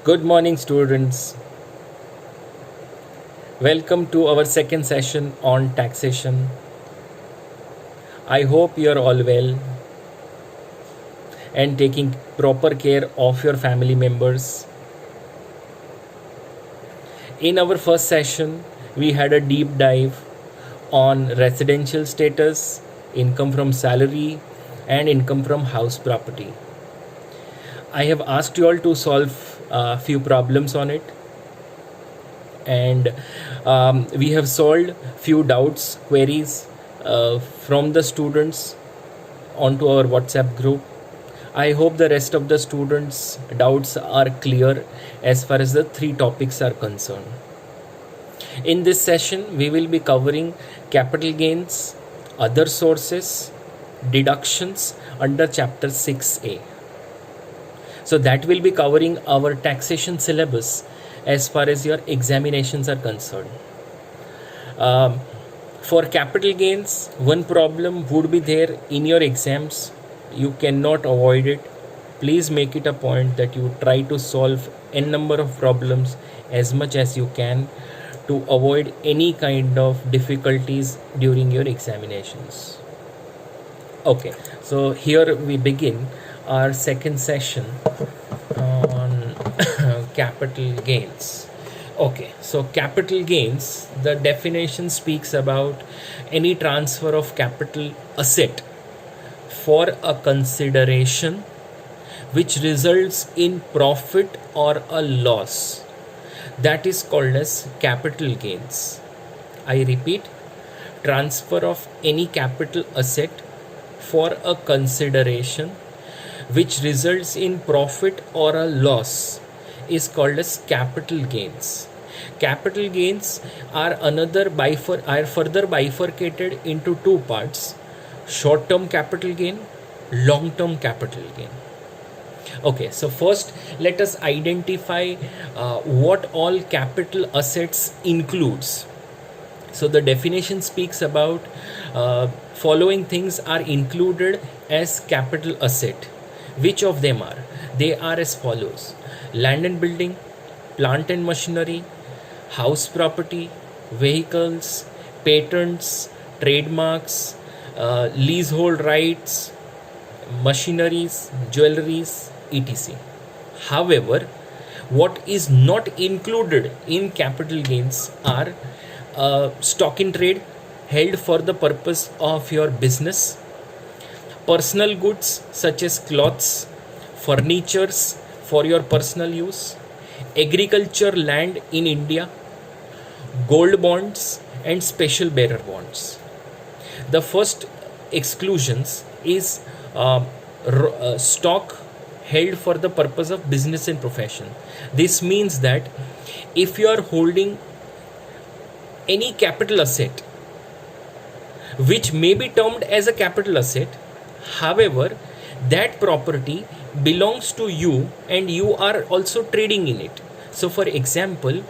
Good morning, students. Welcome to our second session on taxation. I hope you are all well and taking proper care of your family members. In our first session, we had a deep dive on residential status, income from salary, and income from house property. I have asked you all to solve a few problems on it, and we have solved few doubts, queries from the students onto our WhatsApp group. I hope the rest of the students' doubts are clear as far as the three topics are concerned. In this session, we will be covering capital gains, other sources, deductions under chapter 6A. So that will be covering our taxation syllabus as far as your examinations are concerned. For capital gains, one problem would be there in your exams. You cannot avoid it. Please make it a point that you try to solve n number of problems as much as you can to avoid any kind of difficulties during your examinations. Okay, so here we begin our second session on capital gains. Okay, so capital gains, the definition speaks about any transfer of capital asset for a consideration which results in profit or a loss. That is called as capital gains. I repeat, transfer of any capital asset for a consideration which results in profit or a loss is called as capital gains. Capital gains are further bifurcated into two parts: short-term capital gain, long-term capital gain. Okay, so first let us identify what all capital assets includes. So the definition speaks about following things are included as capital asset. Which of them are? They are as follows: land and building, plant and machinery, house property, vehicles, patents, trademarks, leasehold rights, machineries, jewelries, etc. However, what is not included in capital gains are stock in trade held for the purpose of your business, personal goods such as cloths, furnitures for your personal use, agriculture land in India, gold bonds, and special bearer bonds. The first exclusions is stock held for the purpose of business and profession. This means that if you are holding any capital asset which may be termed as a capital asset, however, that property belongs to you and you are also trading in it. So for example,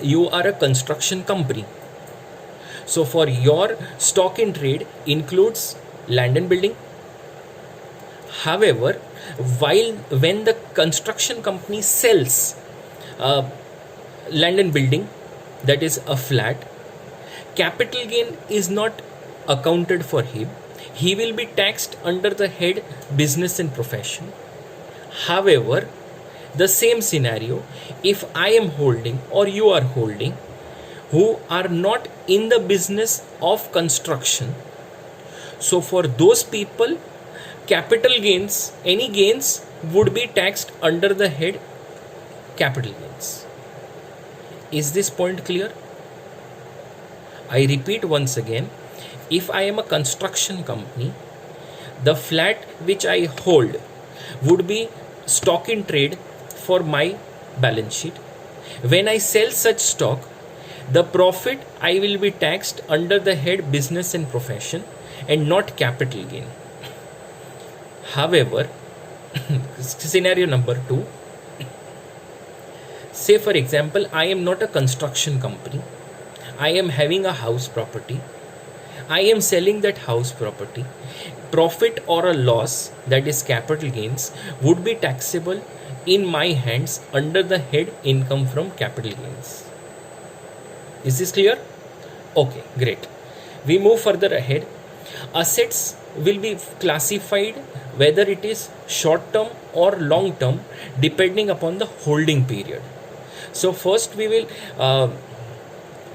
you are a construction company. So for your stock in trade includes land and building. However, when the construction company sells land and building, that is a flat, capital gain is not accounted for him. He will be taxed under the head business and profession. However, the same scenario, if I am holding or you are holding who are not in the business of construction, so for those people, capital gains, any gains would be taxed under the head capital gains. Is this point clear? I repeat once again, if I am a construction company, the flat which I hold would be stock in trade for my balance sheet. When I sell such stock, the profit I will be taxed under the head business and profession and not capital gain. However, scenario number 2, say for example, I am not a construction company. I am having a house property. I am selling that house property. Profit or a loss, that is capital gains, would be taxable in my hands under the head income from capital gains. Is this clear? Okay, great. We move further ahead. Assets will be classified whether it is short term or long term depending upon the holding period. So first we will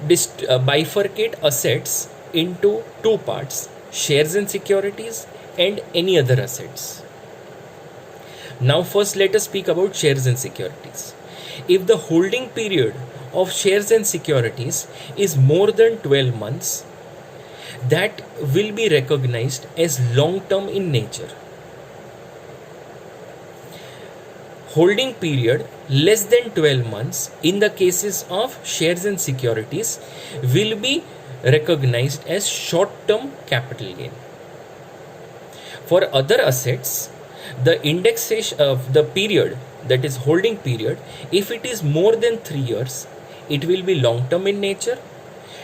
bifurcate assets into two parts: shares and securities and any other assets. Now first let us speak about shares and securities. If the holding period of shares and securities is more than 12 months, that will be recognized as long term in nature. Holding period less than 12 months in the cases of shares and securities will be recognized as short term capital gain. For other assets, the indexation of the period, that is holding period, if it is more than 3 years, it will be long term in nature,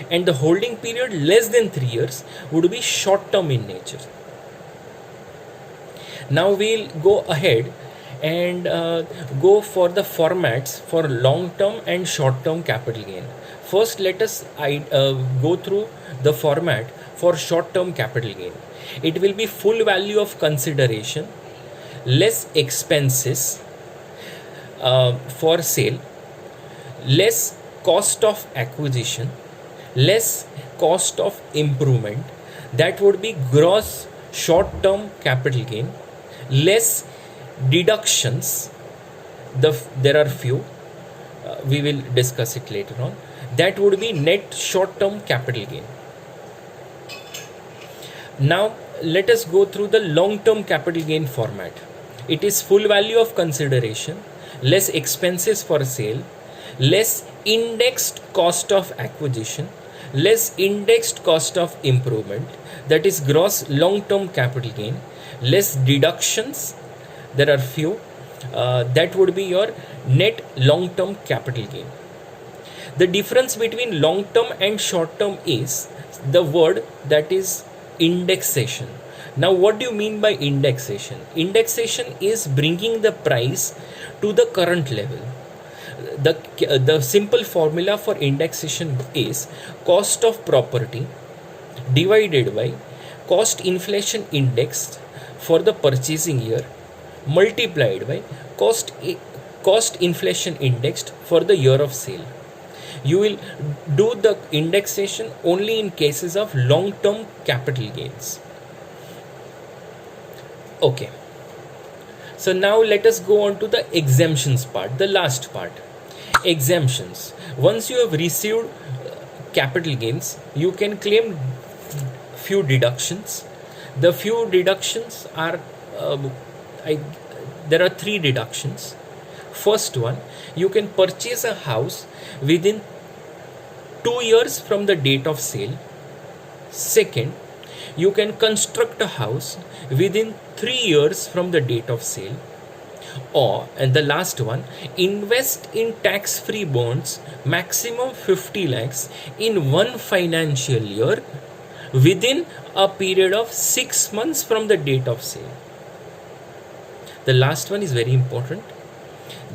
and the holding period less than 3 years would be short term in nature. Now we'll go ahead and go for the formats for long term and short term capital gain. First, let us go through the format for short term capital gain. It will be full value of consideration less expenses for sale, less cost of acquisition, less cost of improvement. That would be gross short term capital gain, less deductions. There are few, we will discuss it later on. That would be net short term capital gain. Now let us go through the long term capital gain format. It is full value of consideration less expenses for sale, less indexed cost of acquisition, less indexed cost of improvement. That is gross long term capital gain, less deductions. There are few. That would be your net long term capital gain. The difference between long term and short term is the word, that is indexation. Now what do you mean by indexation? Indexation is bringing the price to the current level. The simple formula for indexation is cost of property divided by cost inflation index for the purchasing year multiplied by cost inflation indexed for the year of sale. You will do the indexation only in cases of long term capital gains. Okay, so now let us go on to the exemptions part, the last part. Exemptions. Once you have received capital gains, you can claim few deductions. The few deductions are there are 3 deductions. First one, you can purchase a house within 2 years from the date of sale. Second, you can construct a house within 3 years from the date of sale. Or, and the last one, invest in tax free bonds maximum 50 lakhs in one financial year within a period of 6 months from the date of sale. The last one is very important.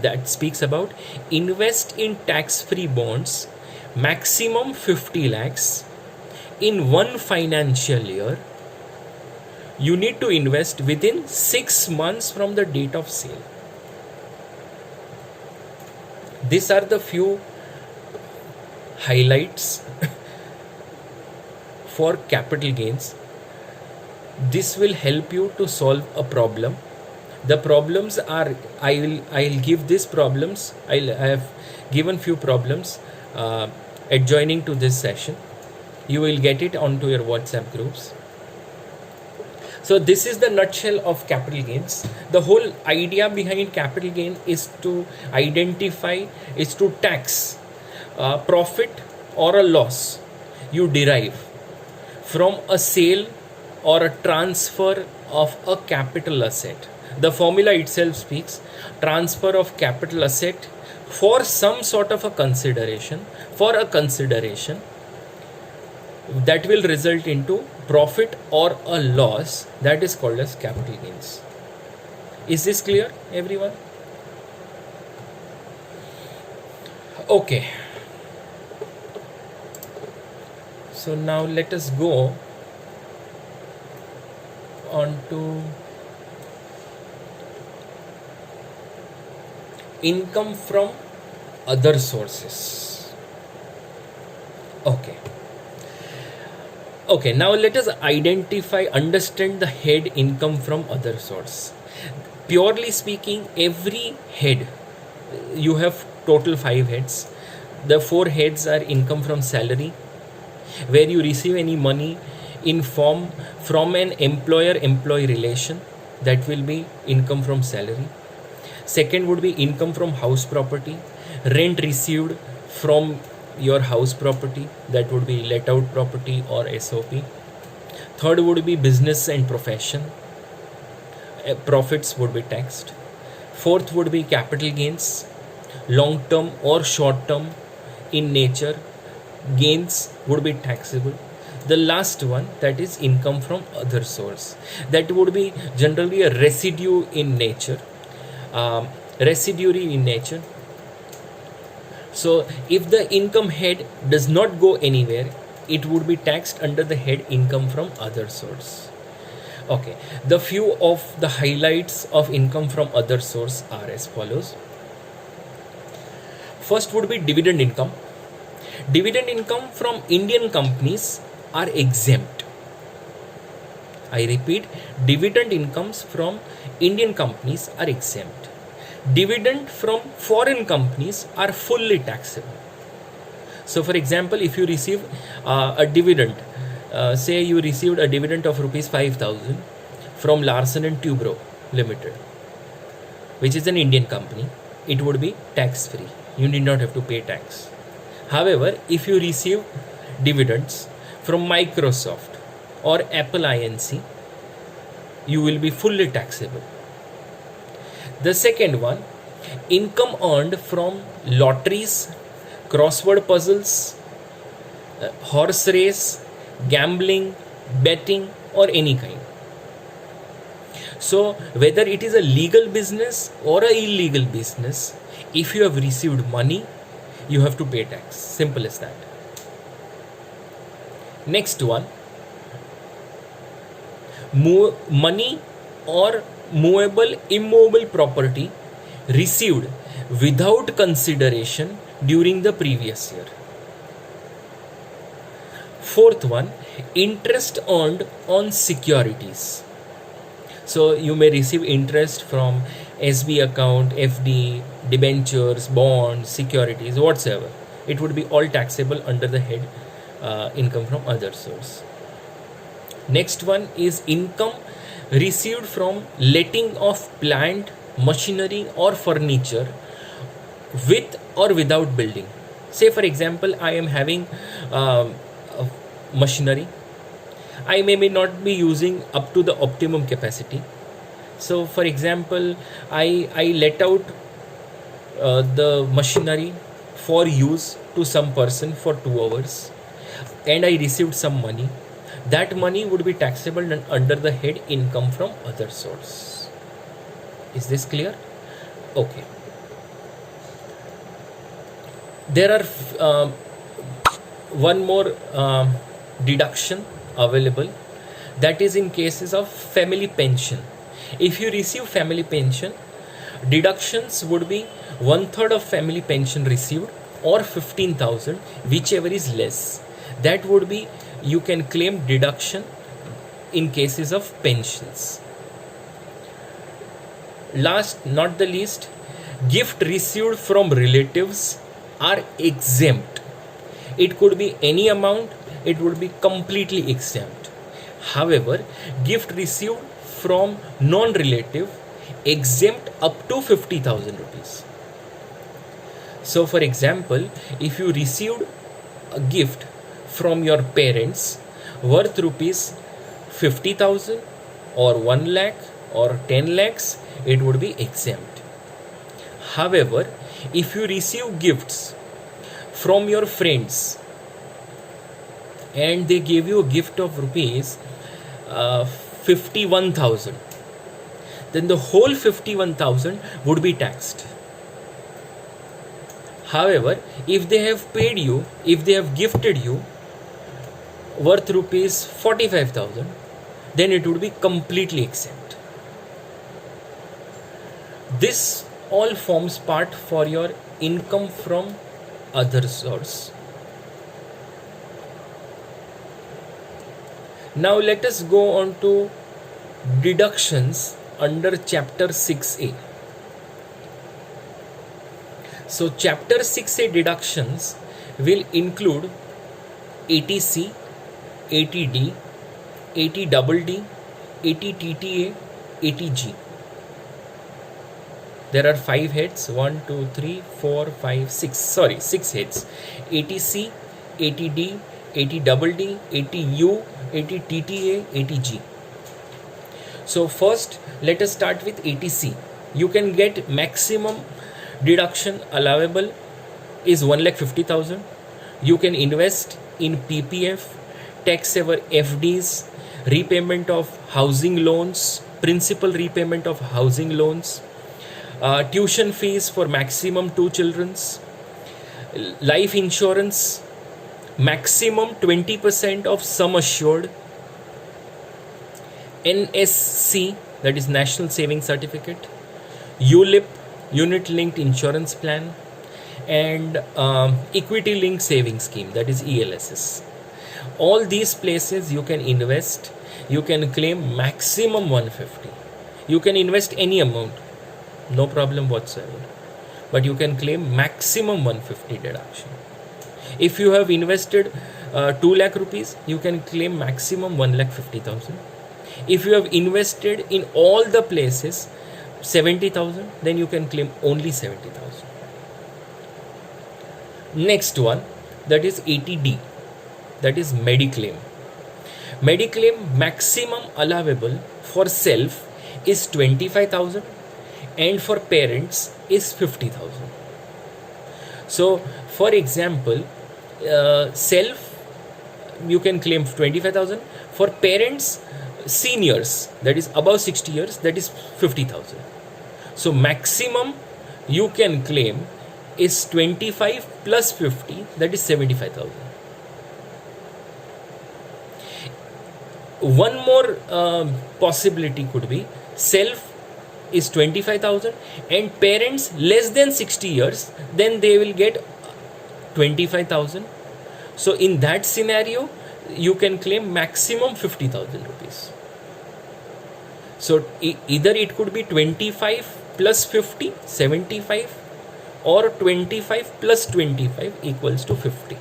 That speaks about invest in tax free bonds maximum 50 lakhs in one financial year. You need to invest within 6 months from the date of sale. These are the few highlights for capital gains. This will help you to solve a problem. The problems are, I'll give these problems. I have given few problems adjoining to this session. You will get it onto your WhatsApp groups. So this is the nutshell of capital gains. The whole idea behind capital gain is to identify, is to tax profit or a loss you derive from a sale or a transfer of a capital asset. The formula itself speaks transfer of capital asset for some sort of a consideration, for a consideration that will result into profit or a loss, that is called as capital gains. Is this clear, everyone? Okay, so now let us go on to income from other sources. Okay. Okay, now let us understand the head income from other source. Purely speaking, every head, you have total 5 heads. The 4 heads are income from salary, where you receive any money in form from an employer-employee relation, that will be income from salary. Second would be income from house property, rent received from your house property, that would be let out property or SOP. Third would be business and profession, profits would be taxed. Fourth would be capital gains, long term or short term in nature, gains would be taxable. The last one, that is income from other source, that would be generally a residue in nature, residuary in nature. So if the income head does not go anywhere, it would be taxed under the head income from other source. Okay, the few of the highlights of income from other source are as follows. First would be dividend income. Dividend income from Indian companies are exempt. I repeat, dividend incomes from Indian companies are exempt. Dividend from foreign companies are fully taxable. So for example, if you receive a dividend, say you received a dividend of rupees 5,000 from Larsen and Toubro Limited, which is an Indian company, it would be tax free. You need not have to pay tax. However, if you receive dividends from Microsoft or Apple Inc., you will be fully taxable. The second one, income earned from lotteries, crossword puzzles, horse race, gambling, betting, or any kind. So whether it is a legal business or a illegal business, if you have received money, you have to pay tax. Simple as that. Next one, money or movable, immovable property received without consideration during the previous year. Fourth one, interest earned on securities. So you may receive interest from SB account, FD, debentures, bonds, securities, whatsoever. It would be all taxable under the head income from other source. Next one is income received from letting of plant, machinery or furniture with or without building. Say for example, I am having machinery. I may not be using up to the optimum capacity. So for example, I let out the machinery for use to some person for 2 hours and I received some money. That money would be taxable under the head income from other source. Is this clear? Okay. There are one more deduction available, that is in cases of family pension. If you receive family pension, deductions would be 1/3 of family pension received or 15,000, whichever is less. That would be, you can claim deduction in cases of pensions. Last not the least, gift received from relatives are exempt. It could be any amount, it would be completely exempt. However, gift received from non-relative exempt up to 50,000 rupees. So for example, if you received a gift from your parents worth rupees 50,000 or 1 lakh or 10 lakhs, it would be exempt. However, if you receive gifts from your friends and they gave you a gift of rupees 51,000, then the whole 51,000 would be taxed. However, if they have paid you, if they have gifted you worth rupees 45,000, then it would be completely exempt. This all forms part for your income from other source. Now let us go on to deductions under chapter 6a. So chapter 6a deductions will include ATC, ATD, ATDD, ATTTA, ATG. There are 5 heads, 1, 2, 3, 4, 5, 6, 6 heads. ATC, ATD, ATDD, ATU, ATTTA, ATG. So first let us start with ATC. You can get maximum deduction allowable is 1,50,000. You can invest in PPF, tax saver FDs, repayment of housing loans, principal repayment of housing loans, tuition fees for maximum 2 children's, life insurance, maximum 20% of sum assured, NSC, that is National Savings Certificate, ULIP, Unit Linked Insurance Plan, and Equity Linked Savings Scheme, that is ELSS. All these places you can invest, you can claim maximum 150. You can invest any amount, no problem whatsoever, but you can claim maximum 150 deduction. If you have invested 2 lakh rupees, you can claim maximum 1,50,000. If you have invested in all the places 70,000, then you can claim only 70,000. Next one, that is ATD, that is Mediclaim. Mediclaim maximum allowable for self is 25,000 and for parents is 50,000. So for example, self you can claim 25,000. For parents, seniors, that is above 60 years, that is 50,000. So maximum you can claim is 25 plus 50, that is 75,000. One more possibility could be self is 25,000 and parents less than 60 years, then they will get 25,000. So in that scenario, you can claim maximum 50,000 rupees. So either it could be 25 plus 50, 75, or 25 plus 25 equals to 50.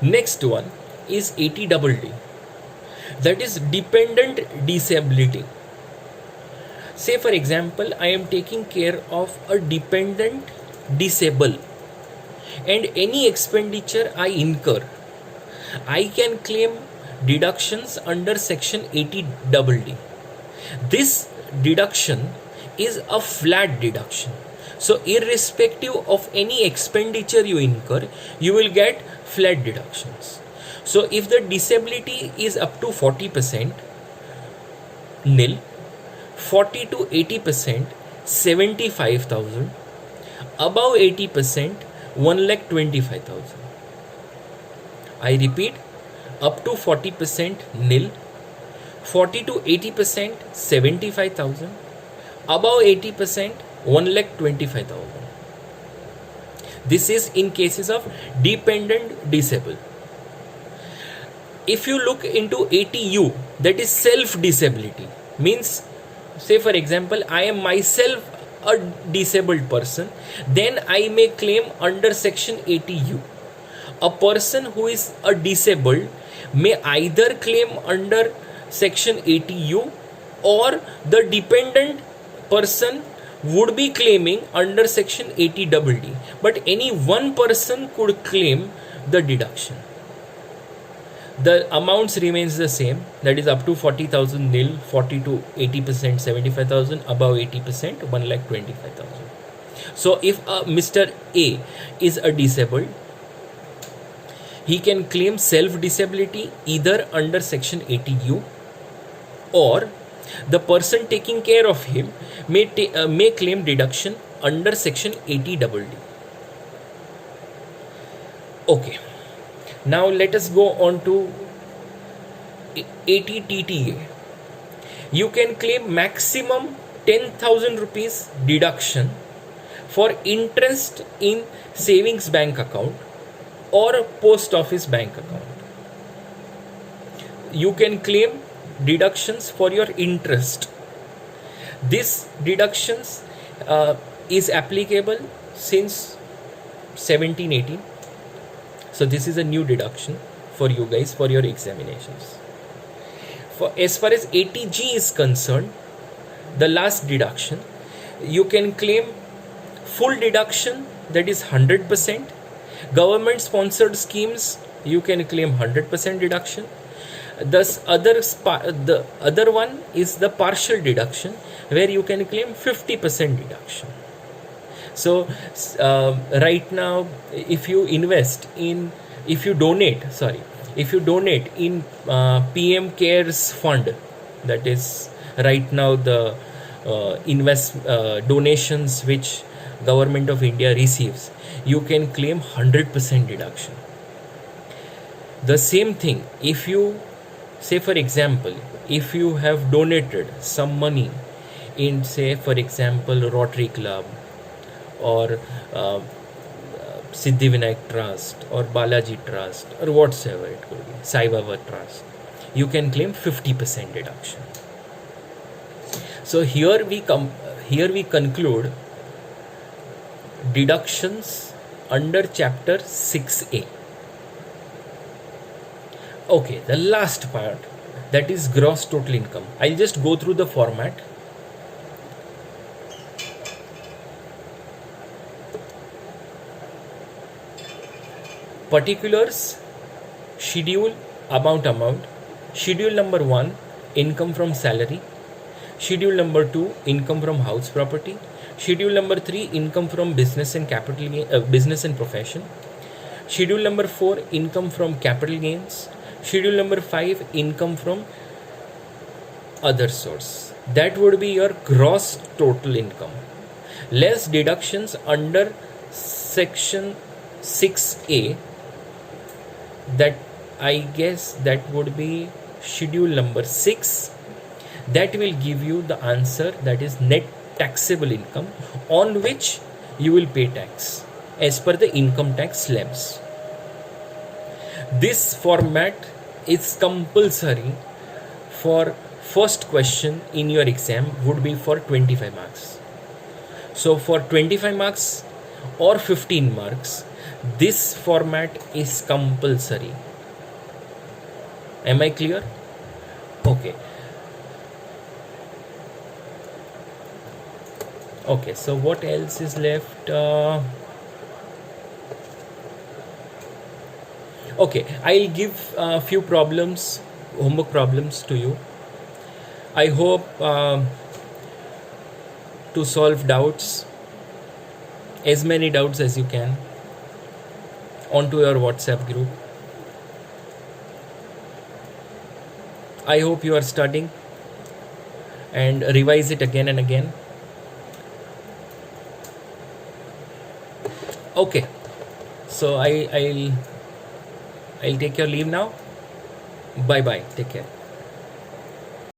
Next one is ATDD, that is dependent disability. Say for example, I am taking care of a dependent disabled, and any expenditure I incur, I can claim deductions under section ATDD. This deduction is a flat deduction. So irrespective of any expenditure you incur, you will get flat deductions. So if the disability is up to 40%, nil, 40 to 80%, 75,000, above 80%, 1,25,000. I repeat, up to 40% nil, 40 to 80%, 75,000, above 80%, 1,25,000. This is in cases of dependent disabled. If you look into ATU, that is self disability, means say for example, I am myself a disabled person, then I may claim under section ATU. A person who is a disabled may either claim under section ATU, or the dependent person would be claiming under section ATDD, but any one person could claim the deduction. The amounts remains the same, that is up to 40,000 nil, 40 to 80%, 75,000, above 80%, 1,25,000. So if Mr. A is a disabled, he can claim self disability either under section ATU, or the person taking care of him may claim deduction under section 80DD. Okay, now let us go on to 80TTA. You can claim maximum 10,000 rupees deduction for interest in savings bank account or post office bank account. You can claim deductions for your interest. This deductions is applicable since 1718. So this is a new deduction for you guys for your examinations. For as far as 80G is concerned, the last deduction, you can claim full deduction, that is 100%. Government sponsored schemes, you can claim 100% deduction. Thus the other one is the partial deduction, where you can claim 50% deduction. So right now, if you donate in PM CARES fund, that is right now the donations which Government of India receives, you can claim 100% deduction. The same thing, if you say, for example, if you have donated some money in, say, for example, Rotary Club or Siddhivinayak Trust or Balaji Trust or whatsoever it could be, Sai Baba Trust, you can claim 50% deduction. So here we conclude deductions under chapter 6A. Okay, the last part, that is gross total income. I'll just go through the format. Particulars, schedule, amount. Schedule number 1, income from salary. Schedule number 2, income from house property. Schedule number 3, income from business and business and profession. Schedule number 4, income from capital gains. Schedule number 5, income from other source. That would be your gross total income. Less deductions under section 6A, that I guess that would be schedule number 6. That will give you the answer, that is net taxable income, on which you will pay tax as per the income tax slabs. This format is compulsory for first question in your exam, would be for 25 marks. So for 25 marks or 15 marks, this format is compulsory. Am I clear? Okay. Okay, so what else is left? Okay, I'll give a few problems, homework problems to you. I hope to solve doubts, as many doubts as you can, onto your WhatsApp group. I hope you are studying and revise it again and again. Okay, so I'll take your leave now. Bye bye. Take care.